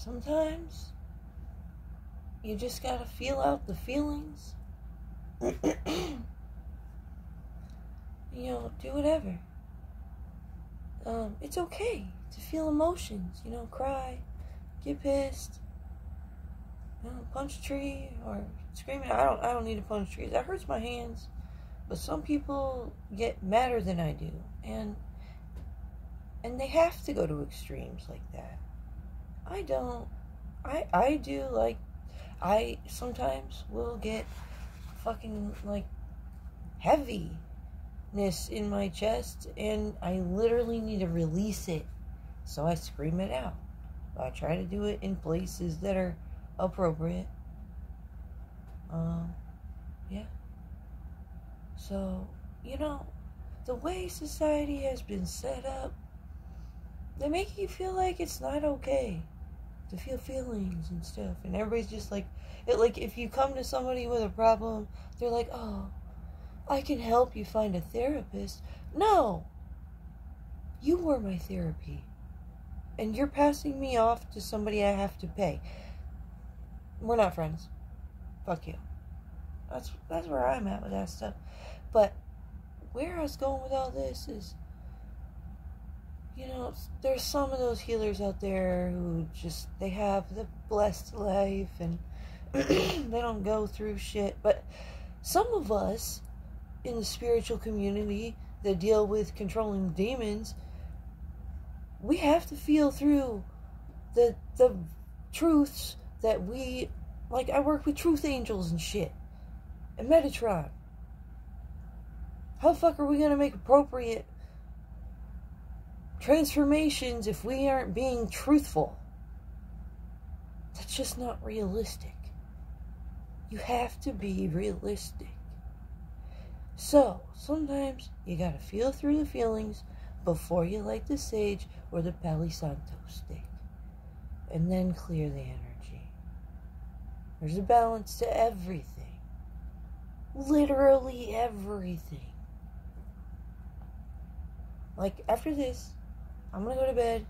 sometimes you just gotta feel out the feelings. You know, do whatever. It's okay to feel emotions, you know, cry, get pissed, you know, punch a tree or screaming. I don't need to punch trees. That hurts my hands. But some people get madder than I do, and they have to go to extremes like that. I don't. I do, like, I sometimes will get fucking, like, heaviness in my chest, and I literally need to release it, so I scream it out. I try to do it in places that are appropriate. Yeah. So, you know, the way society has been set up, they make you feel like it's not okay to feel feelings and stuff. And everybody's just like, if you come to somebody with a problem, they're like, oh, I can help you find a therapist. No! You were my therapy. And you're passing me off to somebody I have to pay. We're not friends. Fuck you. That's where I'm at with that stuff. But where I was going with all this is, you know, there's some of those healers out there who just, they have the blessed life and they don't go through shit. But some of us in the spiritual community that deal with controlling demons, we have to feel through the truths that we, like, I work with truth angels and shit, and Metatron. How the fuck are we gonna make appropriate transformations if we aren't being truthful? That's just not realistic. You have to be realistic. So, sometimes you gotta feel through the feelings before you light the sage or the Palo Santo stick. And then clear the energy. There's a balance to everything. Literally everything. Like, after this, I'm gonna go to bed,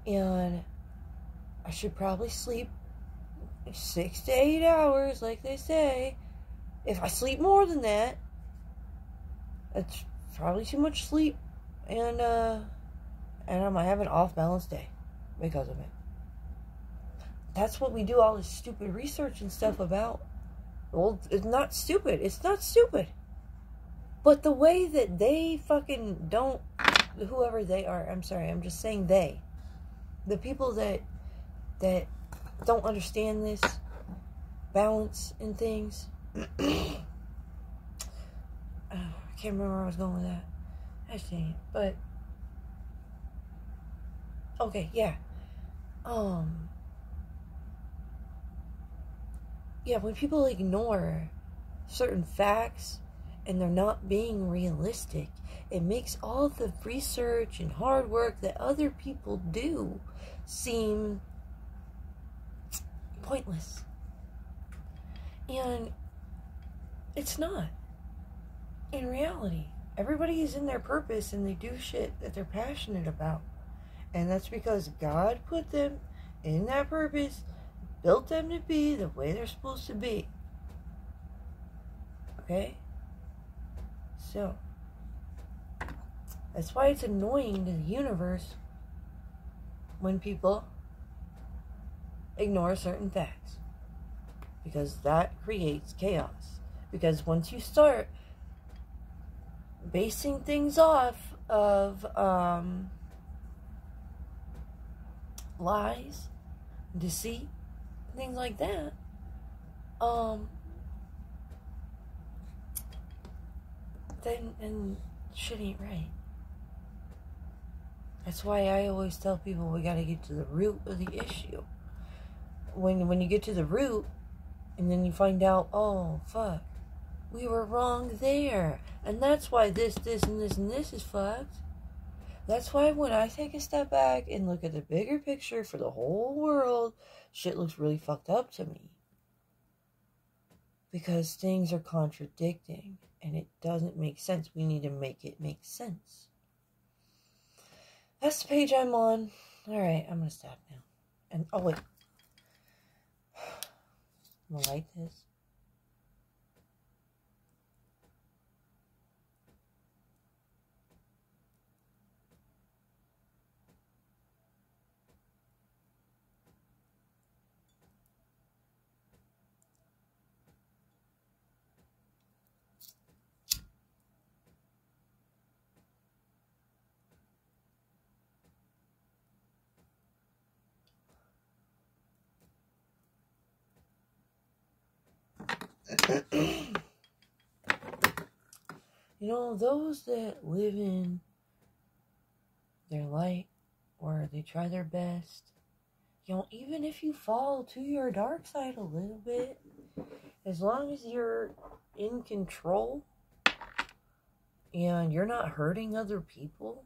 and I should probably sleep 6 to 8 hours, like they say. If I sleep more than that, that's probably too much sleep, and I might have an off-balance day because of it. That's what we do all this stupid research and stuff about. Well, it's not stupid. It's not stupid. But the way that they fucking don't, whoever they are, I'm sorry, I'm just saying they. The people that don't understand this balance in things. I can't remember where I was going with that. Actually, but okay, yeah. Yeah, when people ignore certain facts and they're not being realistic, it makes all the research and hard work that other people do seem pointless. And it's not. In reality, everybody is in their purpose and they do shit that they're passionate about. And that's because God put them in that purpose, built them to be the way they're supposed to be. Okay? So, that's why it's annoying to the universe when people ignore certain facts. Because that creates chaos. Because once you start basing things off of lies, deceit, things like that, then shit ain't right. That's why I always tell people we gotta get to the root of the issue. When you get to the root, and then you find out, oh, fuck, we were wrong there. And that's why this, and this is fucked. That's why when I take a step back and look at the bigger picture for the whole world, shit looks really fucked up to me. Because things are contradicting, and it doesn't make sense. We need to make it make sense. That's the page I'm on. Alright, I'm gonna stop now. And, oh wait. I'm gonna light this. You know, those that live in their light or they try their best, you know, even if you fall to your dark side a little bit, as long as you're in control and you're not hurting other people,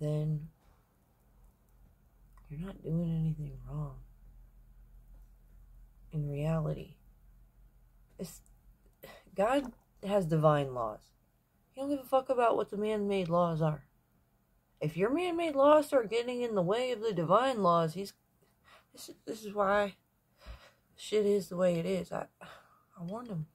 then you're not doing anything wrong. In reality, God has divine laws. He don't give a fuck about what the man-made laws are. If your man-made laws start getting in the way of the divine laws, this is why shit is the way it is. I warned him.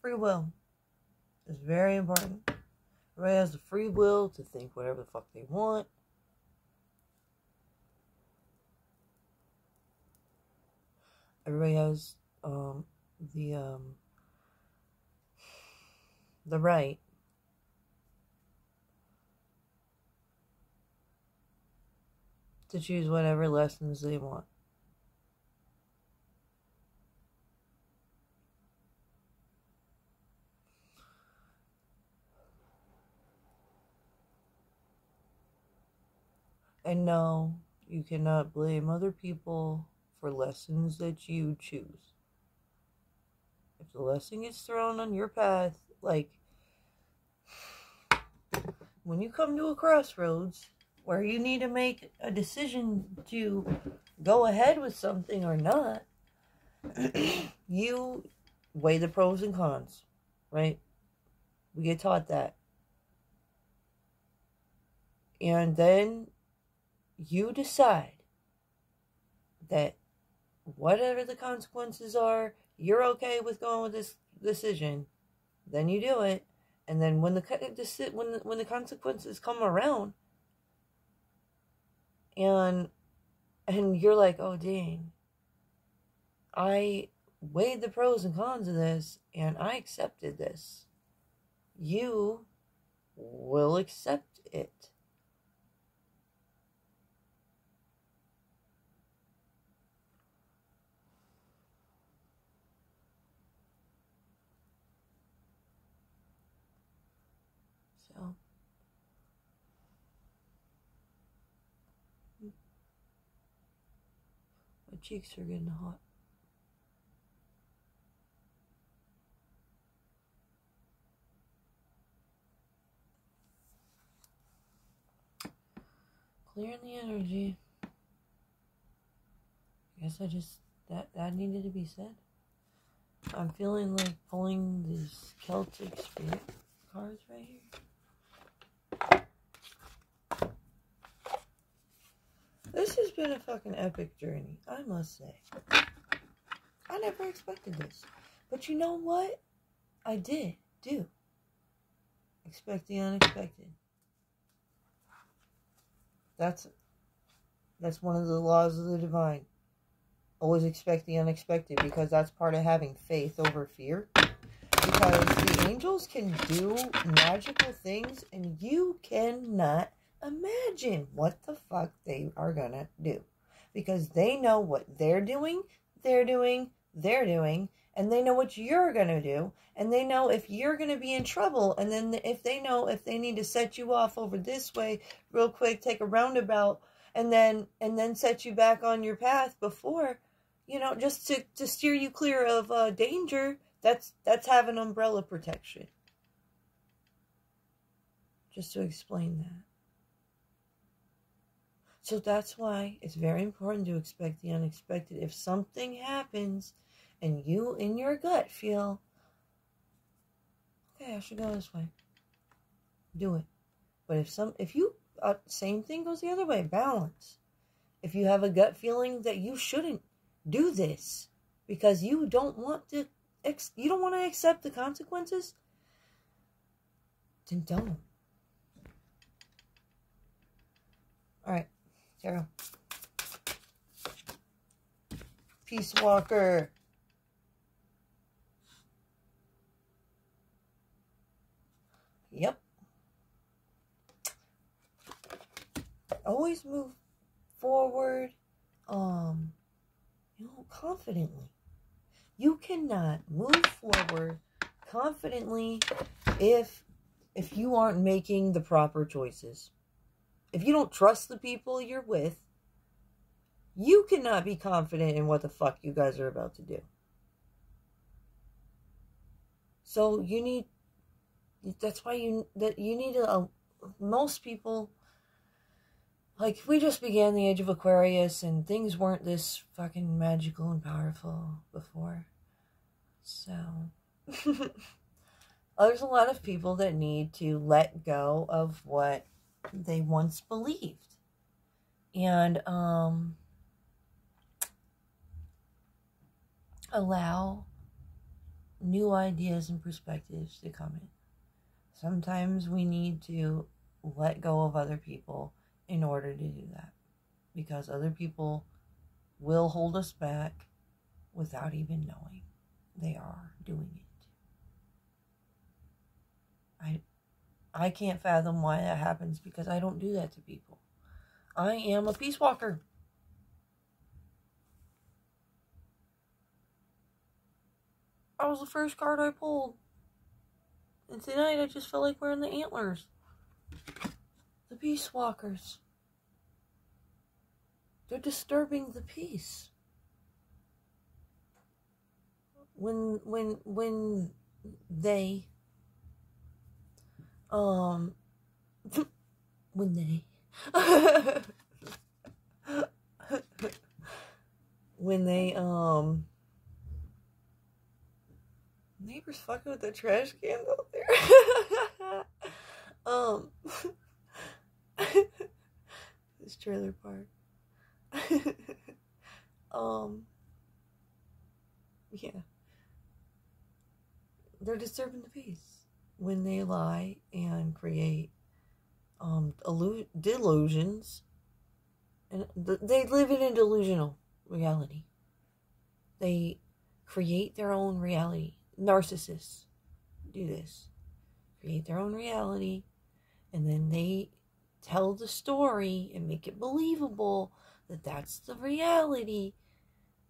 Free will is very important. Everybody has the free will to think whatever the fuck they want. Everybody has the right to choose whatever lessons they want. And no, you cannot blame other people for lessons that you choose. If the lesson gets thrown on your path, like when you come to a crossroads where you need to make a decision to go ahead with something or not, you weigh the pros and cons, right? We get taught that. And then you decide that whatever the consequences are, you're okay with going with this decision. Then you do it. And then when the consequences come around, and you're like, oh dang, I weighed the pros and cons of this, and I accepted this. You will accept it. So, my cheeks are getting hot. Clearing the energy. I guess that needed to be said. I'm feeling like pulling these Celtic Spirit cards right here. This has been a fucking epic journey, I must say. I never expected this. But you know what? I do. Expect the unexpected. That's one of the laws of the divine. Always expect the unexpected, because that's part of having faith over fear. Because the angels can do magical things, and you cannot imagine what the fuck they are gonna do. Because they know what they're doing, and they know what you're gonna do, and they know if you're gonna be in trouble, and then if they know if they need to set you off over this way real quick, take a roundabout, and then set you back on your path before, you know, just to steer you clear of danger. That's having umbrella protection. Just to explain that. So that's why it's very important to expect the unexpected. If something happens and you in your gut feel, okay, I should go this way, do it. But if you same thing goes the other way, balance. If you have a gut feeling that you shouldn't do this because you don't want to accept the consequences, then don't. All right, Carol. Peace Walker. Yep. Always move forward, confidently. You cannot move forward confidently if you aren't making the proper choices. If you don't trust the people you're with, you cannot be confident in what the fuck you guys are about to do. So that's why you need to, most people, like, we just began the age of Aquarius and things weren't this fucking magical and powerful before. So, there's a lot of people that need to let go of what they once believed. And, allow new ideas and perspectives to come in. Sometimes we need to let go of other people in order to do that, because other people will hold us back without even knowing they are doing it. I can't fathom why that happens, because I don't do that to people. I am a peace walker. That was the first card I pulled. And tonight I just felt like wearing the antlers. The Peace Walkers. They're disturbing the peace. When they when they when they neighbors fucking with the trash cans out there. This trailer park. Yeah. They're disturbing the peace when they lie and create delusions, and they live in a delusional reality. They create their own reality. Narcissists do this. Create their own reality, and then they tell the story and make it believable that that's the reality,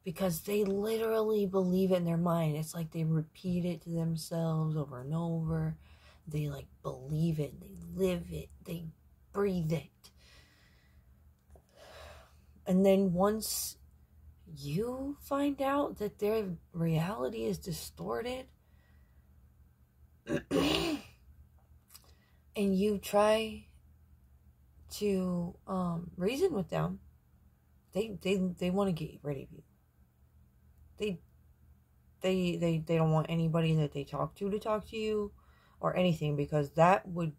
because they literally believe it in their mind. It's like they repeat it to themselves over and over. They like believe it, they live it, they breathe it. And then once you find out that their reality is distorted, and you try to reason with them, they want to get rid of you. They don't want anybody that they talk to you or anything, because that would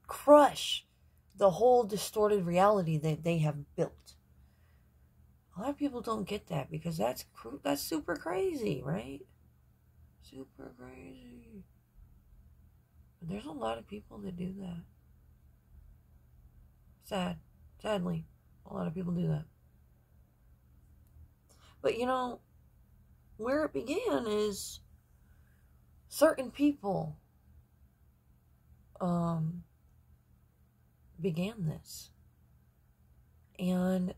crush the whole distorted reality that they have built. A lot of people don't get that, because that's super crazy, right? Super crazy. But there's a lot of people that do that. Sadly, a lot of people do that. But where it began is certain people began this. And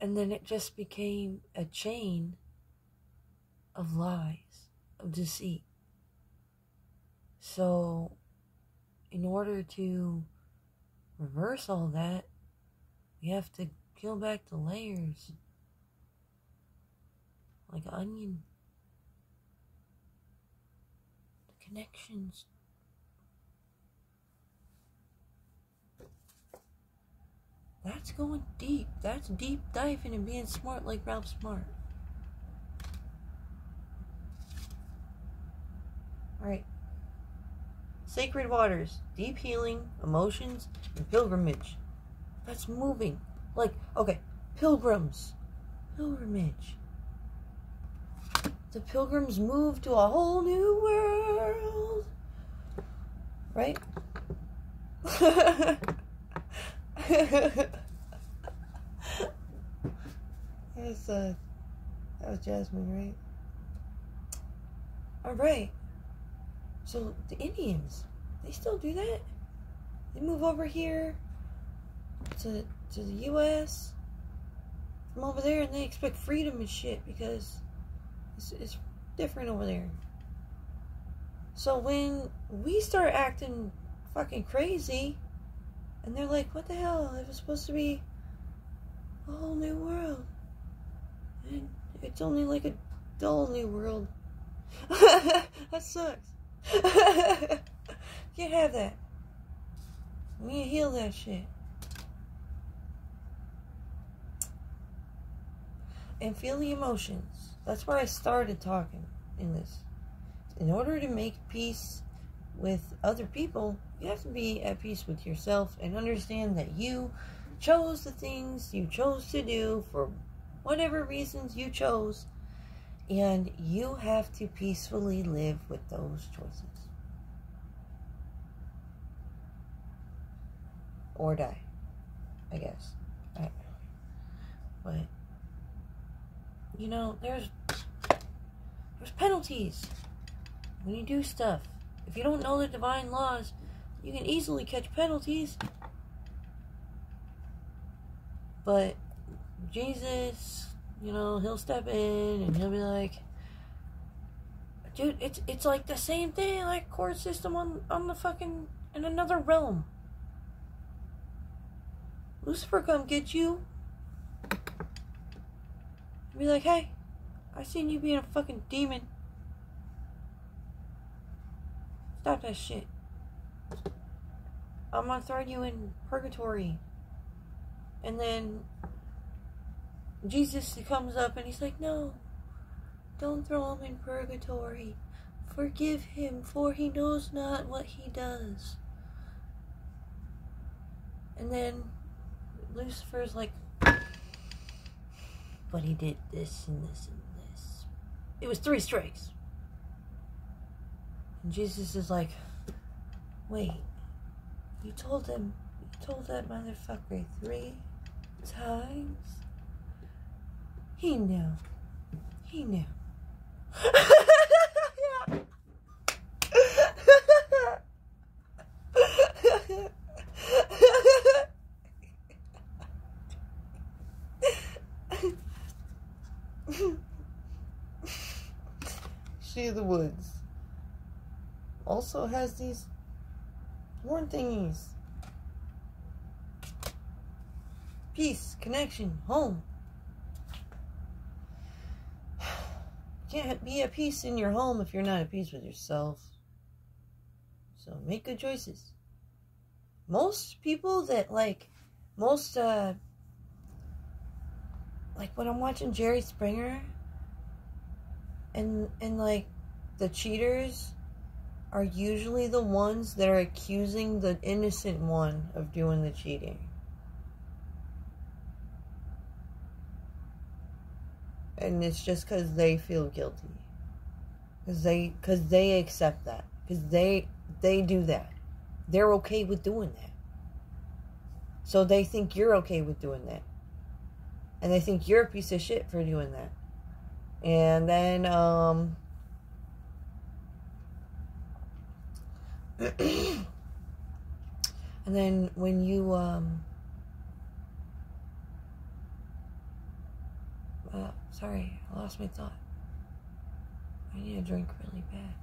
then it just became a chain of lies, of deceit. So, in order to reverse all that, You have to peel back the layers. Like an onion. The connections. That's going deep. That's deep diving and being smart like Ralph Smart. Alright. Sacred waters, deep healing, emotions, and pilgrimage. That's moving. Like, okay, pilgrims. Pilgrimage. The pilgrims move to a whole new world. Right? That was Jasmine, right? Alright. So the Indians, they still do that? They move over here to the US from over there, and they expect freedom and shit because it's different over there. So when we start acting fucking crazy, and they're like, what the hell? It was supposed to be a whole new world. And it's only like a dull new world. That sucks. Can't have that. We need to heal that shit. And feel the emotions. That's where I started talking in this. In order to make peace with other people, you have to be at peace with yourself and understand that you chose the things you chose to do for whatever reasons you chose, and you have to peacefully live with those choices. Or die, I guess. But, you know, there's penalties when you do stuff. If you don't know the divine laws, you can easily catch penalties. But Jesus, you know, he'll step in and he'll be like, dude, it's like the same thing, like court system on the fucking, in another realm. Lucifer come get you. Be like, hey, I seen you being a fucking demon. Stop that shit. I'm gonna throw you in purgatory. And then Jesus comes up and he's like, no, don't throw him in purgatory. Forgive him, for he knows not what he does. And then Lucifer's like, but he did this and this and this. It was 3 strikes. And Jesus is like, wait, you told that motherfucker 3 times? He knew. She of the Woods also has these horn thingies. Peace, connection, home. Can't be at peace in your home if you're not at peace with yourself. So make good choices. Most people that like when I'm watching Jerry Springer and like the cheaters are usually the ones that are accusing the innocent one of doing the cheating. And it's just because they feel guilty. Because they accept that. Because they do that. They're okay with doing that. So they think you're okay with doing that. And they think you're a piece of shit for doing that. And then, and then when you, sorry, I lost my thought. I need a drink really bad.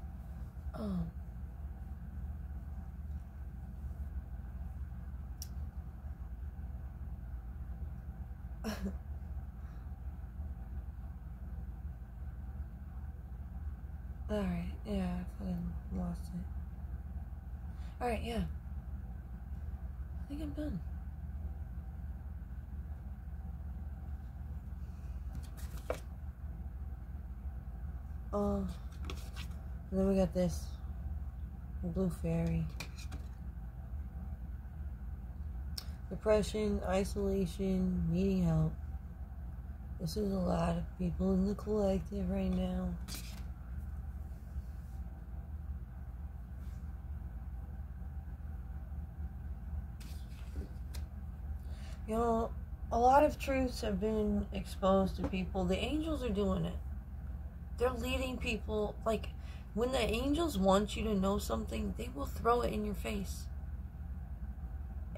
Alright, yeah, I fucking lost it. Alright, yeah. I think I'm done. And then we got this. Blue Fairy. Depression, isolation, needing help. This is a lot of people in the collective right now. You know, a lot of truths have been exposed to people. The angels are doing it. They're leading people. Like, when the angels want you to know something, they will throw it in your face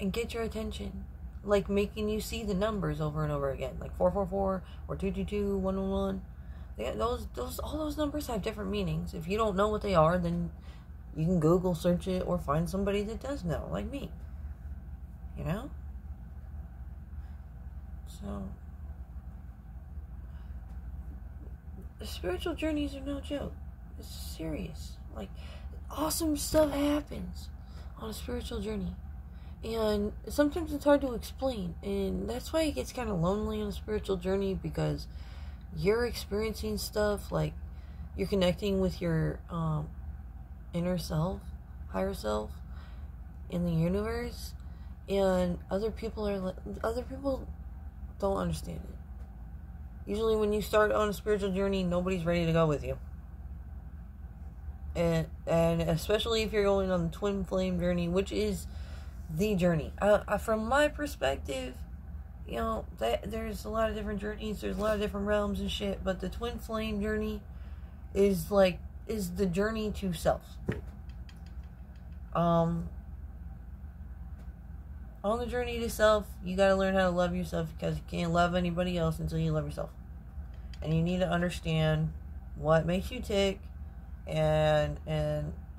and get your attention. Like making you see the numbers over and over again. Like 444 or 222, 111. All those numbers have different meanings. If you don't know what they are, then you can Google search it or find somebody that does know, like me. You know? So, the spiritual journeys are no joke. It's serious. Like, awesome stuff happens on a spiritual journey. And sometimes it's hard to explain. And that's why it gets kind of lonely on a spiritual journey, because you're experiencing stuff, like, you're connecting with your inner self, higher self, in the universe. And other people don't understand it. Usually when you start on a spiritual journey, nobody's ready to go with you. And especially if you're going on the twin flame journey, which is the journey. From my perspective, you know, there's a lot of different journeys, there's a lot of different realms and shit, but the twin flame journey is the journey to self. On the journey to self, you gotta learn how to love yourself, because you can't love anybody else until you love yourself. And you need to understand what makes you tick and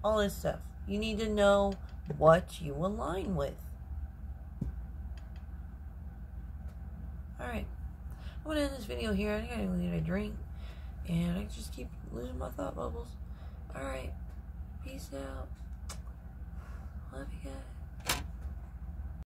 all this stuff. You need to know what you align with. Alright. I'm gonna end this video here. I gotta go get a drink. And I just keep losing my thought bubbles. Alright. Peace out. Love you guys.